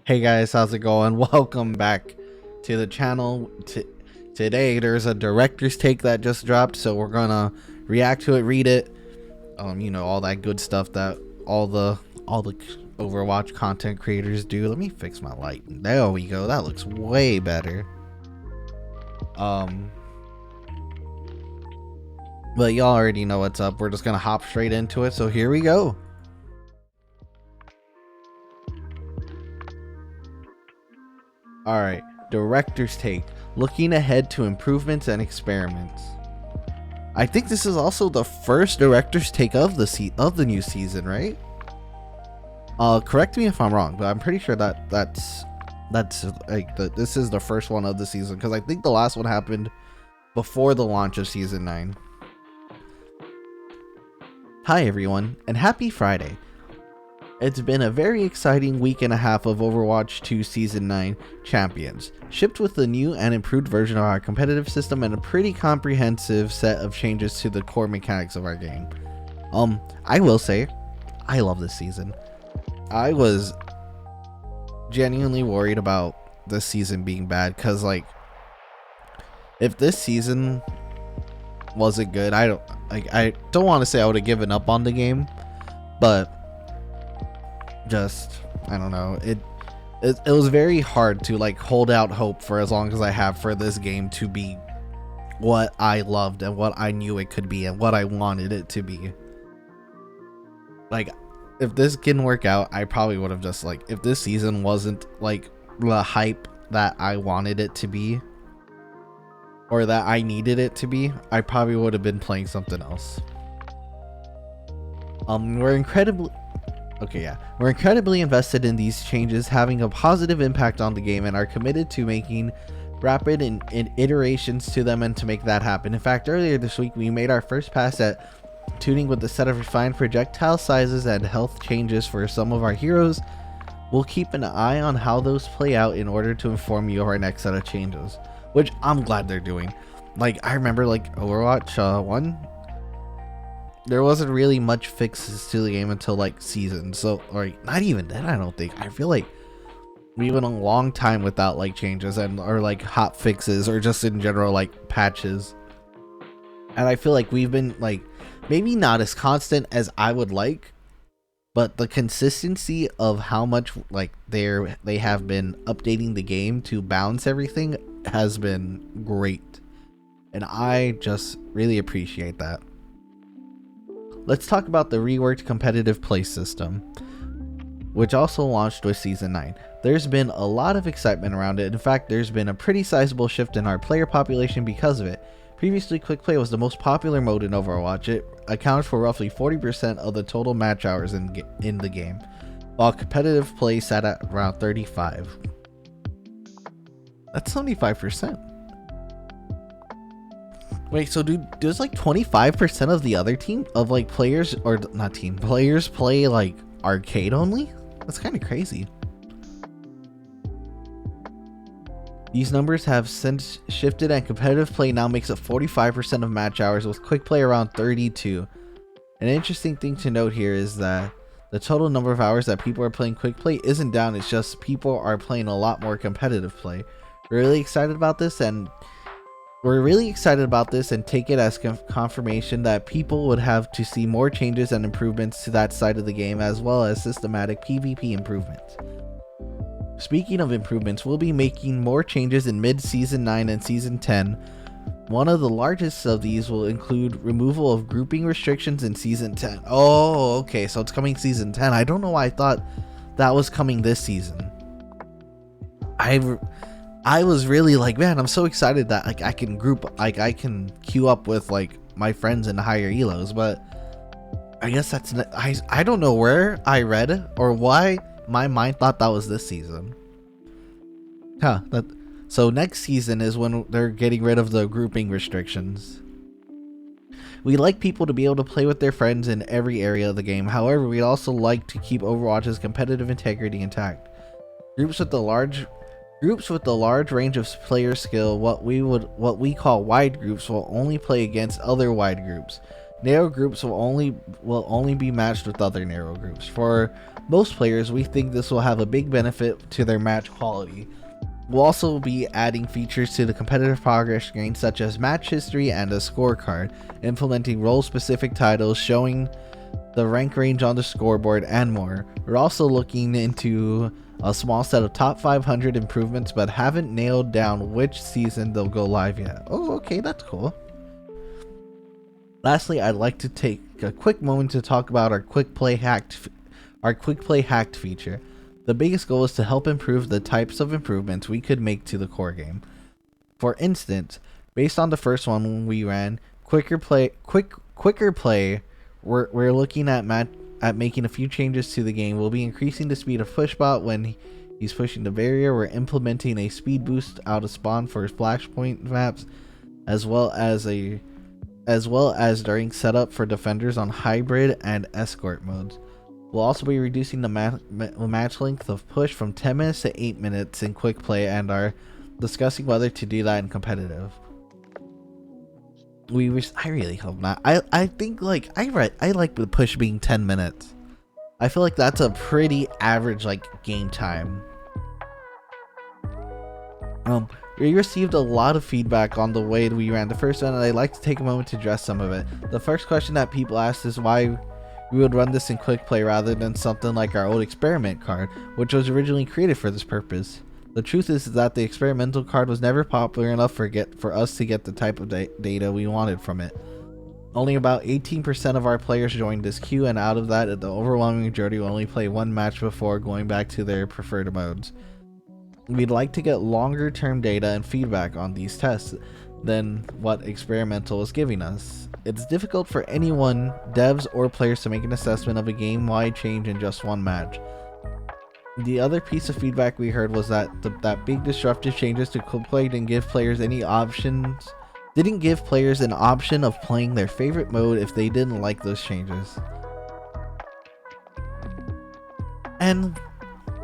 Hey guys, how's it going? Welcome back to the channel. Today there's a director's take that just dropped, so we're gonna react to it, read it, all that good stuff that all the Overwatch content creators do. Let me fix my lighting. There we go. That looks way better. But y'all already know what's up. We're just gonna hop straight into it. So here we go. Alright, director's take, looking ahead to improvements and experiments. I think this is also the first director's take of the new season, right? Correct me if I'm wrong, but I'm pretty sure that's like this is the first one of the season, because I think the last one happened before the launch of season 9. Hi everyone, and happy Friday. It's been a very exciting week and a half of Overwatch 2 Season 9 Champions, shipped with the new and improved version of our competitive system and a pretty comprehensive set of changes to the core mechanics of our game. I will say, I love this season. I was genuinely worried about this season being bad, because like, if this season wasn't good, I don't want to say I would have given up on the game, but I don't know, it was very hard to like hold out hope for as long as I have for this game to be what I loved and what I knew it could be and what I wanted it to be. Like, if this didn't work out, I probably would have just like, if this season wasn't like the hype that I wanted it to be or that I needed it to be, I probably would have been playing something else. We're incredibly invested in these changes having a positive impact on the game and are committed to making rapid and iterations to them and to make that happen. In fact, earlier this week we made our first pass at tuning with a set of refined projectile sizes and health changes for some of our heroes. We'll keep an eye on how those play out in order to inform you of our next set of changes, which I'm glad they're doing. Like, I remember like Overwatch 1, there wasn't really much fixes to the game until like season, so, or not even then. I don't think. I feel like we went a long time without like changes or like hot fixes or just in general like patches, and I feel like we've been like maybe not as constant as I would like, but the consistency of how much like they have been updating the game to balance everything has been great, and I just really appreciate that. Let's talk about the reworked competitive play system, which also launched with Season 9. There's been a lot of excitement around it. In fact, there's been a pretty sizable shift in our player population because of it. Previously, Quick Play was the most popular mode in Overwatch. It accounted for roughly 40% of the total match hours in the game, while competitive play sat at around 35%. That's 75%. Wait, so does like 25% of the other team of like players, or not team players, play like arcade only? That's kind of crazy. These numbers have since shifted and competitive play now makes up 45% of match hours, with quick play around 32%. An interesting thing to note here is that the total number of hours that people are playing quick play isn't down, it's just people are playing a lot more competitive play. We're really excited about this and take it as confirmation that people would have to see more changes and improvements to that side of the game, as well as systematic PvP improvements. Speaking of improvements, we'll be making more changes in mid-Season 9 and Season 10. One of the largest of these will include removal of grouping restrictions in Season 10. Oh, okay, so it's coming Season 10. I don't know why I thought that was coming this season. I was really like, man, I'm so excited that like I can queue up with like my friends in higher elos, but I guess I don't know where I read or why my mind thought that was this season. So next season is when they're getting rid of the grouping restrictions. We like people to be able to play with their friends in every area of the game. However, we'd also like to keep Overwatch's competitive integrity intact. Groups with the large range of player skill, what we call wide groups, will only play against other wide groups. Narrow groups will only be matched with other narrow groups. For most players, we think this will have a big benefit to their match quality. We'll also be adding features to the competitive progress screen, such as match history and a scorecard, implementing role-specific titles, showing the rank range on the scoreboard, and more. We're also looking into a small set of top 500 improvements, but haven't nailed down which season they'll go live yet. Oh, okay, that's cool. Lastly, I'd like to take a quick moment to talk about our quick play hacked feature. The biggest goal is to help improve the types of improvements we could make to the core game. For instance, based on the first one we ran, quicker play, we're looking at making a few changes to the game. We'll be increasing the speed of Pushbot when he's pushing the barrier. We're implementing a speed boost out of spawn for flashpoint maps, as well as during setup for defenders on hybrid and escort modes. We'll also be reducing the match length of push from 10 minutes to 8 minutes in quick play, and are discussing whether to do that in competitive. I really hope not. I think like I like the push being 10 minutes. I feel like that's a pretty average like game time. We received a lot of feedback on the way we ran the first one, and I'd like to take a moment to address some of it. The first question that people asked is why we would run this in quick play rather than something like our old experiment card, which was originally created for this purpose. The truth is that the experimental card was never popular enough for us to get the type of data we wanted from it. Only about 18% of our players joined this queue, and out of that, the overwhelming majority will only play one match before going back to their preferred modes. We'd like to get longer term data and feedback on these tests than what experimental is giving us. It's difficult for anyone, devs or players, to make an assessment of a game-wide change in just one match. The other piece of feedback we heard was that that big disruptive changes to quick play didn't give players an option of playing their favorite mode if they didn't like those changes. And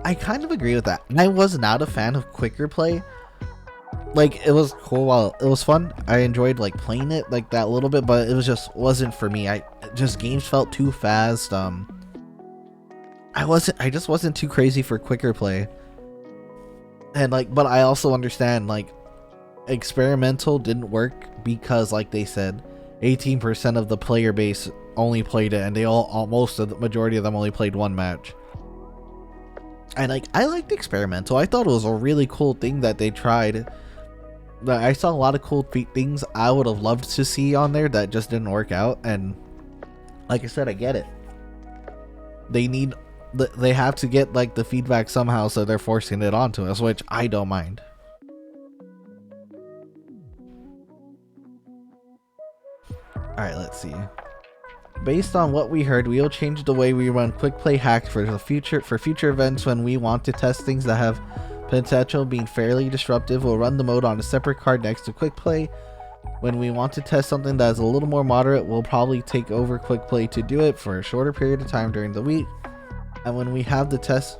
I kind of agree with that. I was not a fan of quicker play. Like, it was cool while it was fun. I enjoyed like playing it like that a little bit, but it wasn't for me. Games felt too fast. I just wasn't too crazy for quicker play. And like, but I also understand like experimental didn't work because, like they said, 18% of the player base only played it, and the majority of them only played one match. And like, I liked experimental. I thought it was a really cool thing that they tried. I saw a lot of cool things I would have loved to see on there that just didn't work out. And like I said, I get it. They have to get like the feedback somehow, so they're forcing it onto us, which I don't mind. Alright, let's see. Based on what we heard, we will change the way we run quick play hack for future events. When we want to test things that have potential being fairly disruptive, we'll run the mode on a separate card next to quick play. When we want to test something that is a little more moderate, we'll probably take over quick play to do it for a shorter period of time during the week. And when we have a test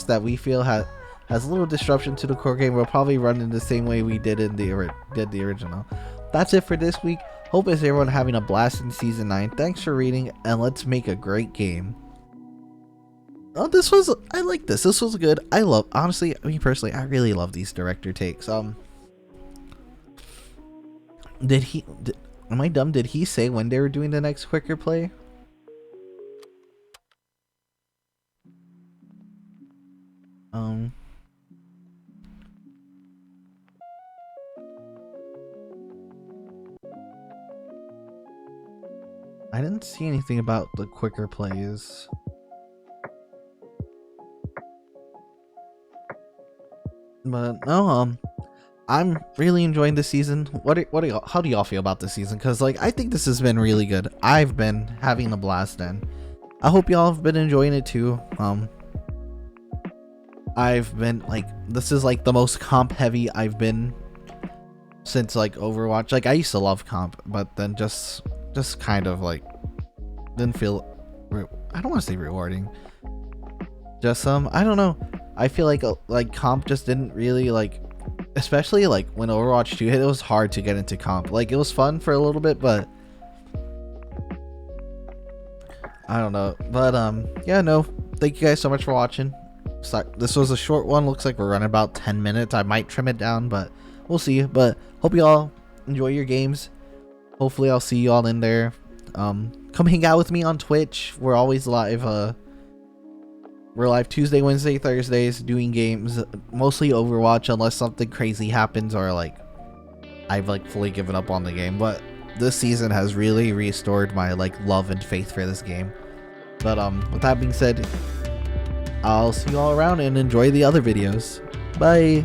that we feel has a little disruption to the core game, we'll probably run in the same way we did the original. That's it for this week. Hope is everyone having a blast in season 9. Thanks for reading, and let's make a great game. Oh, I like this. This was good. Honestly, me personally, I really love these director takes. Am I dumb? Did he say when they were doing the next quicker play? I didn't see anything about the quicker plays. But no, I'm really enjoying this season. How do y'all feel about this season? Because like, I think this has been really good. I've been having a blast, and I hope y'all have been enjoying it too. I've been like, this is like the most comp heavy I've been since like Overwatch. Like, I used to love comp, but then just kind of like didn't feel, I don't want to say rewarding. Just I don't know. I feel like comp just didn't really like, especially like when Overwatch 2 hit, it was hard to get into comp. Like, it was fun for a little bit, but I don't know. But yeah, no. Thank you guys so much for watching. This was a short one. Looks like we're running about 10 minutes. I might trim it down, but we'll see. But hope you all enjoy your games. Hopefully I'll see you all in there. Come hang out with me on Twitch. We're always live. We're live Tuesday, Wednesday, Thursdays doing games, mostly Overwatch unless something crazy happens or like I've like fully given up on the game. But this season has really restored my like love and faith for this game. But with that being said, I'll see you all around and enjoy the other videos. Bye.